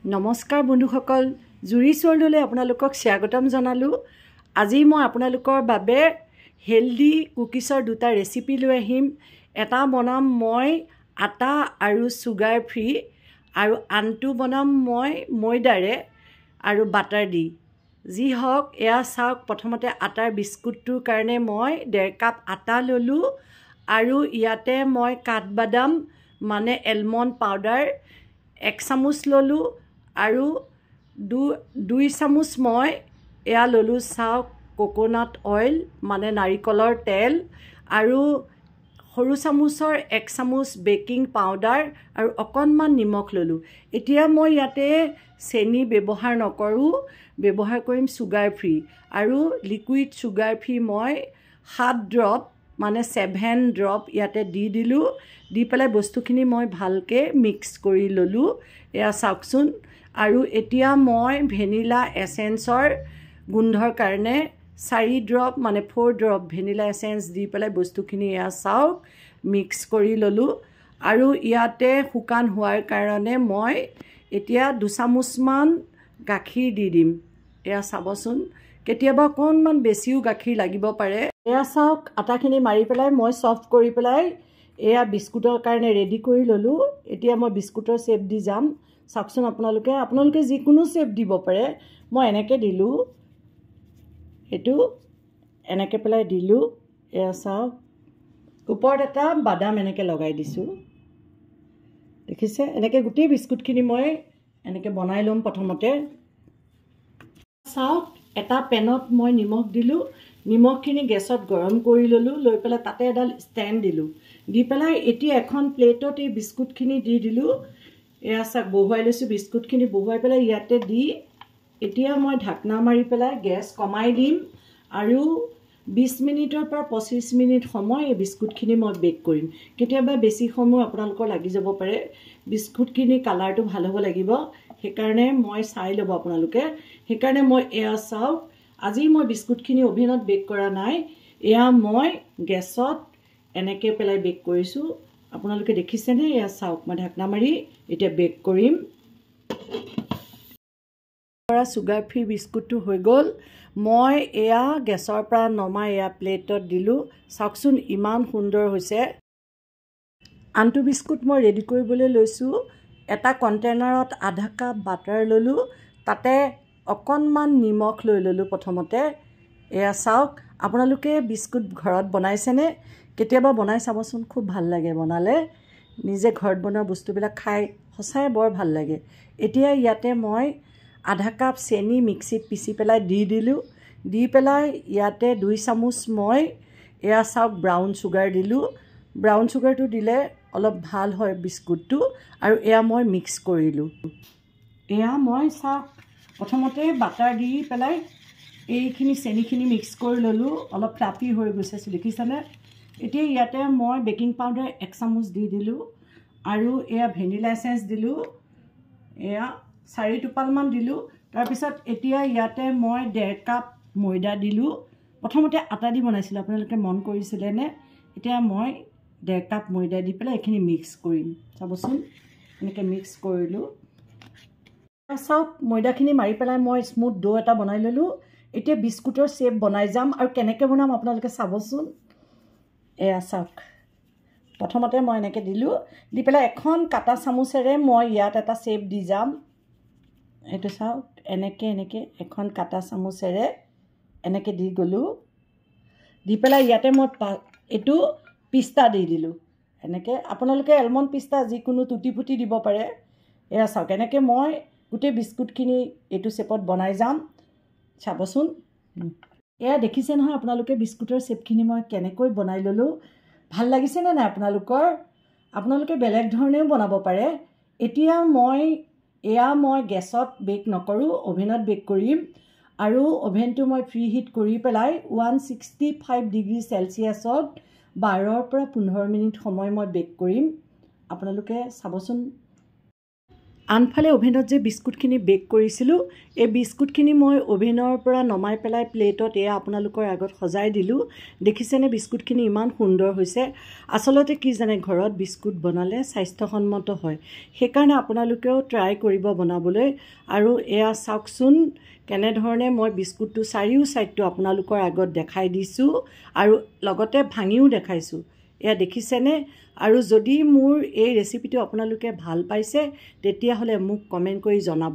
নমস্কাৰ বন্ধুসকল, জুৰি ৱৰ্ল্ডলৈ আপোনালোকক স্বাগতম জনালোঁ। আজি মই আপোনালোকৰ বাবে হেল্ডি কুকিজৰ দুটা ৰেচিপি লৈ আহিম। এটা বনাম মই আটা আৰু চুগাৰ ফ্ৰী, আৰু আনটো বনাম মই ময়দাৰে আৰু বাটাৰ দি। যি হওক, এয়া চাওক। প্ৰথমতে আটাৰ বিস্কুটটোৰ কাৰণে মই 1.5 কাপ আটা ল'লোঁ, আৰু ইয়াতে মই কাঠবাদাম মানে এলমণ্ড পাউডাৰ 1 চামুচ ল'লোঁ, আৰু 2 চামুচ মই এয়া ল'লোঁ চাওক কোকোনাট অইল মানে নাৰিকলৰ তেল, আৰু সৰু চামুচৰ 1 চামুচ বেকিং পাউডাৰ আৰু অকণমান নিমখ ল'লোঁ। এতিয়া মই ইয়াতে চেনি ব্যৱহাৰ নকৰোঁ, ব্যৱহাৰ কৰিম চুগাৰ ফ্ৰী, আৰু লিকুইড চুগাৰ ফ্ৰী মই 7 ড্ৰপ মানে 7 ড্ৰপ ইয়াতে দিলোঁ। দি পেলাই বস্তুখিনি মই ভালকৈ মিক্স কৰি ল'লোঁ। এয়া চাওকচোন। আৰু এতিয়া মই ভেনিলা এচেঞ্চৰ গোন্ধৰ কাৰণে 4 ড্ৰপ মানে 4 ড্ৰপ ভেনিলা এচেঞ্চ দি পেলাই বস্তুখিনি এয়া চাওক মিক্স কৰি ল'লোঁ। আৰু ইয়াতে শুকান হোৱাৰ কাৰণে মই এতিয়া 2 চামুচমান গাখীৰ দি দিম। এয়া চাবচোন, কেতিয়াবা অকণমান বেছিও গাখীৰ লাগিব পাৰে। এয়া চাওক, আটাখিনি মাৰি পেলাই মই চফ্ট কৰি পেলাই এয়া বিস্কুটৰ কাৰণে ৰেডি কৰি ল'লোঁ। এতিয়া মই বিস্কুটৰ শ্বেপ দি যাম। চাওকচোন, আপোনালোকে যিকোনো শ্বেপ দিব পাৰে। মই এনেকৈ দিলোঁ, এইটো এনেকৈ পেলাই দিলোঁ। এয়া চাওক, ওপৰত এটা বাদাম এনেকৈ লগাই দিছোঁ, দেখিছে? এনেকৈ গোটেই বিস্কুটখিনি মই এনেকৈ বনাই ল'ম। প্ৰথমতে চাওক, এটা পেনত মই নিমখ দিলোঁ। নিমখখিনি গেছত গৰম কৰি ল'লোঁ, লৈ পেলাই তাতে এডাল ষ্টেণ্ড দিলোঁ। দি পেলাই এতিয়া এখন প্লেটত এই বিস্কুটখিনি দি দিলোঁ। এয়া চাওক, বহুৱাই লৈছোঁ। বিস্কুটখিনি বহুৱাই পেলাই ইয়াতে দি এতিয়া মই ঢাকনা মাৰি পেলাই গেছ কমাই দিম, আৰু 20 মিনিটৰ পৰা 25 মিনিট সময় এই বিস্কুটখিনি মই বেক কৰিম। কেতিয়াবা বেছি সময় আপোনালোকৰ লাগি যাব পাৰে। বিস্কুটখিনি কালাৰটো ভাল হ'ব লাগিব, সেইকাৰণে মই চাই ল'ব আপোনালোকে। সেইকাৰণে মই এয়া চাওক, আজি মই বিস্কুটখিনি অভেনত বেক কৰা নাই, এয়া মই গেছত এনেকৈ পেলাই বেক কৰিছোঁ। আপোনালোকে দেখিছেনে? এয়া চাওক, মই ঢাকনা মাৰি এতিয়া বেক কৰিম। চুগাৰ ফ্ৰী বিস্কুটটো হৈ গ'ল। মই এয়া গেছৰ পৰা নমাই এয়া প্লেটত দিলোঁ। চাওকচোন, ইমান সুন্দৰ হৈছে। আনটো বিস্কুট মই ৰেডি কৰিবলৈ লৈছোঁ। এটা কণ্টেইনাৰত আধা কাপ বাটাৰ ল'লোঁ, তাতে অকণমান নিমখ লৈ ল'লোঁ প্ৰথমতে। এয়া চাওক, আপোনালোকে বিস্কুট ঘৰত বনাইছেনে? কেতিয়াবা বনাই চাবচোন, খুব ভাল লাগে বনালে। নিজে ঘৰত বনোৱা বস্তুবিলাক খাই সঁচাই বৰ ভাল লাগে। এতিয়া ইয়াতে মই আধা কাপ চেনি মিক্সিত পিচি পেলাই দি দিলোঁ। দি পেলাই ইয়াতে 2 চামুচ মই এয়া চাওক ব্ৰাউন চুগাৰ দিলোঁ। ব্ৰাউন চুগাৰটো দিলে অলপ ভাল হয় বিস্কুটটো, আৰু এয়া মই মিক্স কৰিলোঁ। এয়া মই চাওক, প্ৰথমতে বাটাৰ দি পেলাই এইখিনি চেনিখিনি মিক্স কৰি ল'লোঁ। অলপ ফ্লাফি হৈ গৈছে, দেখিছেনে? এতিয়া ইয়াতে মই বেকিং পাউডাৰ 1 চামুচ দি দিলোঁ, আৰু এয়া ভেনিলা এচেঞ্চ দিলোঁ, এয়া 4 টোপালমান দিলোঁ। তাৰপিছত এতিয়া ইয়াতে মই 1.5 কাপ ময়দা দিলোঁ। প্ৰথমতে আটা দি বনাইছিলোঁ, আপোনালোকে মন কৰিছিলেনে? এতিয়া মই 1.5 কাপ ময়দা দি পেলাই এইখিনি মিক্স কৰিম। চাবচোন, এনেকৈ মিক্স কৰিলোঁ। চাওক, ময়দাখিনি মাৰি পেলাই মই স্মুথ ডো এটা বনাই ল'লোঁ। এতিয়া বিস্কুটৰ শ্বেপ বনাই যাম, আৰু কেনেকৈ বনাম আপোনালোকে চাবচোন। এয়া চাওক, প্ৰথমতে মই এনেকৈ দিলোঁ। দি পেলাই এখন কাটা চামুচেৰে মই ইয়াত এটা শ্বেপ দি যাম। এইটো চাওক, এনেকৈ এখন কাটা চামুচেৰে এনেকৈ দি গ'লোঁ। দি পেলাই ইয়াতে মই এইটো পিস্তা দি দিলোঁ। এনেকৈ আপোনালোকে এলমণ্ড পিস্তা যিকোনো টুটি ফুটি দিব পাৰে। এয়া চাওক, এনেকৈ মই গোটেই বিস্কুটখিনি এইটো শ্বেপত বনাই যাম। চাবচোন, এয়া দেখিছে নহয় আপোনালোকে, বিস্কুটৰ শ্বেপখিনি মই কেনেকৈ বনাই ল'লোঁ। ভাল লাগিছেনে নাই আপোনালোকৰ? আপোনালোকে বেলেগ ধৰণেও বনাব পাৰে। এতিয়া মই গেছত বেক নকৰোঁ, অভেনত বেক কৰিম। আৰু অভেনটো মই ফ্ৰী হিট কৰি পেলাই 165 ডিগ্ৰী চেলচিয়াছত 12 পৰা 15 মিনিট সময় মই বেক কৰিম। আপোনালোকে চাবচোন। আনফালে অভেনত যে বিস্কুটখিনি বেক কৰিছিলোঁ, এই বিস্কুটখিনি মই অভেনৰ পৰা নমাই পেলাই প্লেটত এয়া আপোনালোকৰ আগত সজাই দিলোঁ। দেখিছেনে বিস্কুটখিনি ইমান সুন্দৰ হৈছে। আচলতে কি জানে, ঘৰত বিস্কুট বনালে স্বাস্থ্যসন্মত হয়, সেইকাৰণে আপোনালোকেও ট্ৰাই কৰিব বনাবলৈ। আৰু এয়া চাওকচোন কেনেধৰণে মই বিস্কুটটো চাৰিও ছাইডটো আপোনালোকৰ আগত দেখাই দিছোঁ আৰু লগতে ভাঙিও দেখাইছোঁ। এয়া দেখিছেনে? আৰু যদি মোৰ এই ৰেচিপিটো আপোনালোকে ভাল পাইছে তেতিয়াহ'লে মোক কমেণ্ট কৰি জনাব।